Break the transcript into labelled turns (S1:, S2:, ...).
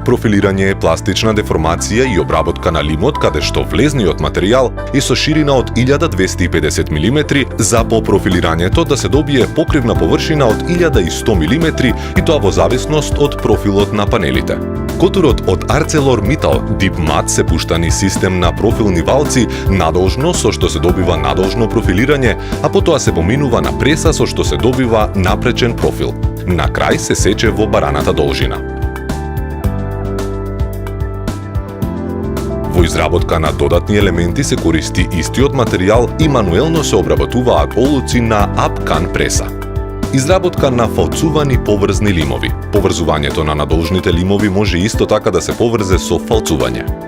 S1: Профилирање е пластична деформација и обработка на лимот каде што влезниот материјал е со ширина од 1250 мм за по профилирањето да се добие покривна површина од 1100 мм и тоа во зависност од профилот на панелите. Котурот од ArcelorMittal DeepMat се пушта низ систем на профилни валци надолжно со што се добива надолжно профилирање, а потоа се поминува на преса со што се добива напречен профил. На крај се сече во бараната должина. Во изработка на додатни елементи се користи истиот материјал и мануелно се обработуваат олуци на Apcan преса. Изработка на фалцувани поврзни лимови. Поврзувањето на надолжните лимови може исто така да се поврзе со фалцување.